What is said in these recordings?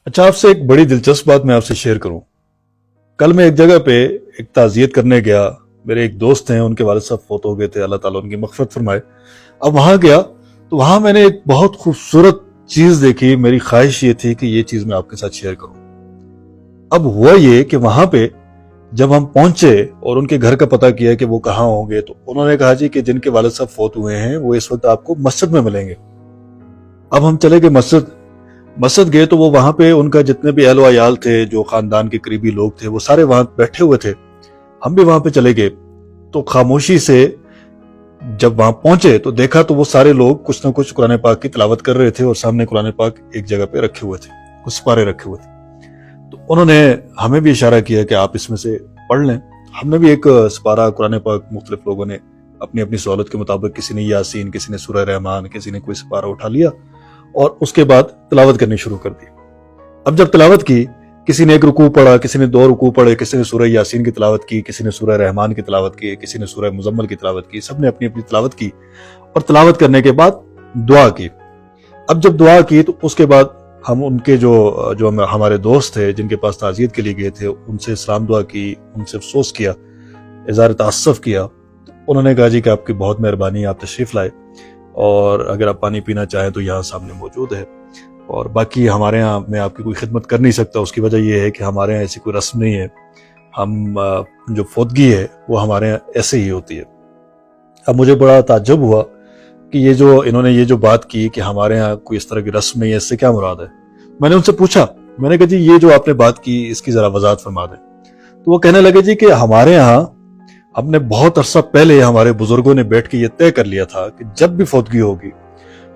اچھا، آپ سے ایک بڑی دلچسپ بات میں آپ سے شیئر کروں۔ کل میں ایک جگہ پہ ایک تعزیت کرنے گیا۔ میرے ایک دوست ہیں، ان کے والد صاحب فوت ہو گئے تھے، اللہ تعالیٰ ان کی مغفرت فرمائے۔ اب وہاں گیا تو وہاں میں نے ایک بہت خوبصورت چیز دیکھی۔ میری خواہش یہ تھی کہ یہ چیز میں آپ کے ساتھ شیئر کروں۔ اب ہوا یہ کہ وہاں پہ جب ہم پہنچے اور ان کے گھر کا پتہ کیا کہ وہ کہاں ہوں گے، تو انہوں نے کہا جی کہ جن کے والد صاحب فوت ہوئے ہیں وہ اس وقت آپ کو مسجد میں ملیں گے۔ اب ہم چلے گئے مسجد گئے تو وہ وہاں پہ ان کا جتنے بھی اہل و عیال تھے، جو خاندان کے قریبی لوگ تھے، وہ سارے وہاں بیٹھے ہوئے تھے۔ ہم بھی وہاں پہ چلے گئے تو خاموشی سے جب وہاں پہنچے تو دیکھا تو وہ سارے لوگ کچھ نہ کچھ قرآن پاک کی تلاوت کر رہے تھے، اور سامنے قرآن پاک ایک جگہ پہ رکھے ہوئے تھے، کچھ سپارے رکھے ہوئے تھے۔ تو انہوں نے ہمیں بھی اشارہ کیا کہ آپ اس میں سے پڑھ لیں۔ ہم نے بھی ایک سپارہ قرآن پاک، مختلف لوگوں نے اپنی اپنی سہولت کے مطابق، کسی نے یاسین، کسی نے سورہ رحمان، کسی نے کوئی سپارہ اٹھا لیا اور اس کے بعد تلاوت کرنی شروع کر دی۔ اب جب تلاوت کی، کسی نے ایک رکوع پڑھا، کسی نے 2 رکوع پڑھے، کسی نے سورہ یاسین کی تلاوت کی، کسی نے سورہ رحمان کی تلاوت کی، کسی نے سورہ مزمل کی تلاوت کی۔ سب نے اپنی اپنی تلاوت کی اور تلاوت کرنے کے بعد دعا کی۔ اب جب دعا کی تو اس کے بعد ہم ان کے جو ہمارے دوست تھے جن کے پاس تعزیت کے لیے گئے تھے، ان سے سلام دعا کی، ان سے افسوس کیا، اظہار تاسف کیا۔ انہوں نے کہا جی کہ آپ کی بہت مہربانی، آپ تشریف لائے، اور اگر آپ پانی پینا چاہیں تو یہاں سامنے موجود ہے، اور باقی ہمارے ہاں میں آپ کی کوئی خدمت کر نہیں سکتا۔ اس کی وجہ یہ ہے کہ ہمارے ہاں ایسی کوئی رسم نہیں ہے، ہم جو فوتگی ہے وہ ہمارے ہاں ایسے ہی ہوتی ہے۔ اب مجھے بڑا تعجب ہوا کہ انہوں نے یہ جو بات کی کہ ہمارے ہاں کوئی اس طرح کی رسم نہیں ہے، اس سے کیا مراد ہے؟ میں نے ان سے پوچھا، میں نے کہا جی یہ جو آپ نے بات کی اس کی ذرا وضاحت فرما دیں۔ تو وہ کہنے لگے جی کہ ہمارے ہاں ہم نے بہت عرصہ پہلے ہمارے بزرگوں نے بیٹھ کے یہ طے کر لیا تھا کہ جب بھی فوتگی ہوگی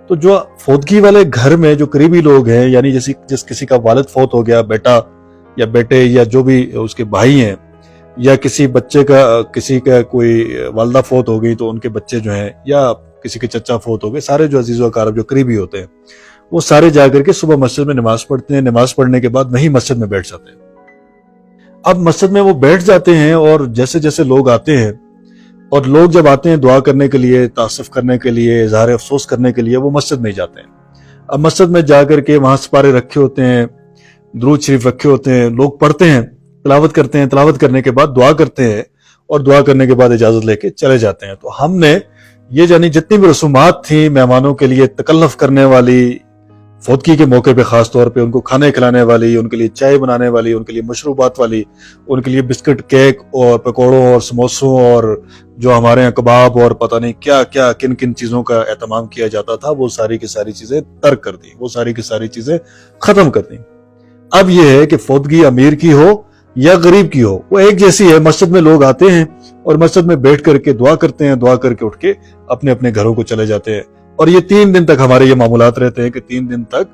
تو جو فوتگی والے گھر میں جو قریبی لوگ ہیں، یعنی جس کسی کا والد فوت ہو گیا، بیٹا یا بیٹے یا جو بھی اس کے بھائی ہیں، یا کسی بچے کا، کسی کا کوئی والدہ فوت ہو گئی تو ان کے بچے جو ہیں، یا کسی کے چچا فوت ہو گئے، سارے جو عزیز و اقارب جو قریبی ہوتے ہیں وہ سارے جا کر کے صبح مسجد میں نماز پڑھتے ہیں۔ نماز پڑھنے کے بعد وہیں مسجد میں بیٹھ جاتے ہیں۔ اب مسجد میں وہ بیٹھ جاتے ہیں، اور جیسے جیسے لوگ آتے ہیں، اور لوگ جب آتے ہیں دعا کرنے کے لیے، تاسف کرنے کے لیے، اظہار افسوس کرنے کے لیے، وہ مسجد میں جاتے ہیں۔ اب مسجد میں جا کر کے وہاں سپارے رکھے ہوتے ہیں، درود شریف رکھے ہوتے ہیں، لوگ پڑھتے ہیں، تلاوت کرتے ہیں، تلاوت کرنے کے بعد دعا کرتے ہیں، اور دعا کرنے کے بعد اجازت لے کے چلے جاتے ہیں۔ تو ہم نے یہ جتنی بھی رسومات تھیں مہمانوں کے لیے تکلف کرنے والی، فوتگی کے موقع پہ خاص طور پہ ان کو کھانے کھلانے والی، ان کے لیے چائے بنانے والی، ان کے لیے مشروبات والی، ان کے لیے بسکٹ، کیک اور پکوڑوں اور سموسوں اور جو ہمارے یہاں کباب اور پتہ نہیں کیا کیا کن کن چیزوں کا اہتمام کیا جاتا تھا، وہ ساری کی ساری چیزیں ترک کر دیں، وہ ساری کی ساری چیزیں ختم کر دیں۔ اب یہ ہے کہ فوتگی امیر کی ہو یا غریب کی ہو، وہ ایک جیسی ہے۔ مسجد میں لوگ آتے ہیں اور مسجد میں بیٹھ کر کے دعا کرتے ہیں، دعا کر کے اٹھ کے اپنے اپنے گھروں کو چلے جاتے ہیں۔ اور یہ 3 دن تک ہمارے یہ معمولات رہتے ہیں کہ 3 دن تک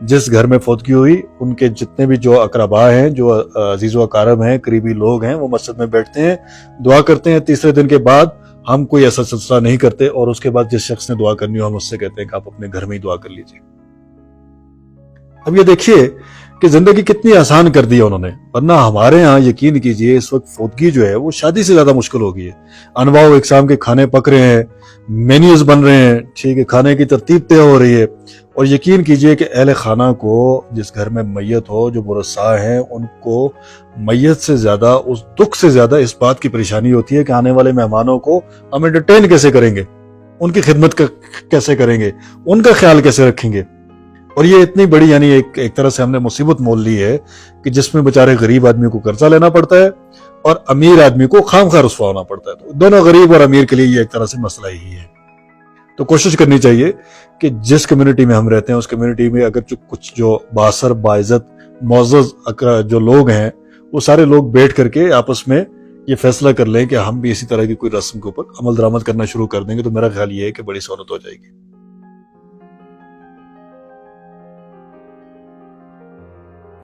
جس گھر میں فوتگی ہوئی، ان کے جتنے بھی جو اقربا ہیں، جو عزیز و اقارب ہیں، قریبی لوگ ہیں، وہ مسجد میں بیٹھتے ہیں، دعا کرتے ہیں۔ تیسرے دن کے بعد ہم کوئی ایسا سلسلہ نہیں کرتے، اور اس کے بعد جس شخص نے دعا کرنی ہو ہم اس سے کہتے ہیں کہ آپ اپنے گھر میں ہی دعا کر لیجیے۔ اب یہ دیکھیے کہ زندگی کتنی آسان کر دی ہے انہوں نے، ورنہ ہمارے ہاں یقین کیجئے اس وقت فوتگی جو ہے وہ شادی سے زیادہ مشکل ہو گئی ہے۔ انواع و اقسام کے کھانے پک رہے ہیں، مینیوز بن رہے ہیں، ٹھیک ہے، کھانے کی ترتیب طے ہو رہی ہے، اور یقین کیجئے کہ اہل خانہ کو، جس گھر میں میت ہو، جو مرثا ہیں، ان کو میت سے زیادہ، اس دکھ سے زیادہ اس بات کی پریشانی ہوتی ہے کہ آنے والے مہمانوں کو ہم انٹرٹین کیسے کریں گے، ان کی خدمت کیسے کریں گے، ان کا خیال کیسے رکھیں گے۔ اور یہ اتنی بڑی یعنی ایک طرح سے ہم نے مصیبت مول لی ہے کہ جس میں بیچارے غریب آدمی کو قرضہ لینا پڑتا ہے اور امیر آدمی کو خام خواہ رسوا ہونا پڑتا ہے۔ تو دونوں غریب اور امیر کے لیے یہ ایک طرح سے مسئلہ ہی ہے۔ تو کوشش کرنی چاہیے کہ جس کمیونٹی میں ہم رہتے ہیں اس کمیونٹی میں اگر کچھ جو بااثر، باعزت، معزز جو لوگ ہیں، وہ سارے لوگ بیٹھ کر کے آپس میں یہ فیصلہ کر لیں کہ ہم بھی اسی طرح کی کوئی رسم کے اوپر عمل درآمد کرنا شروع کر دیں گے، تو میرا خیال یہ ہے کہ بڑی سہولت ہو جائے گی۔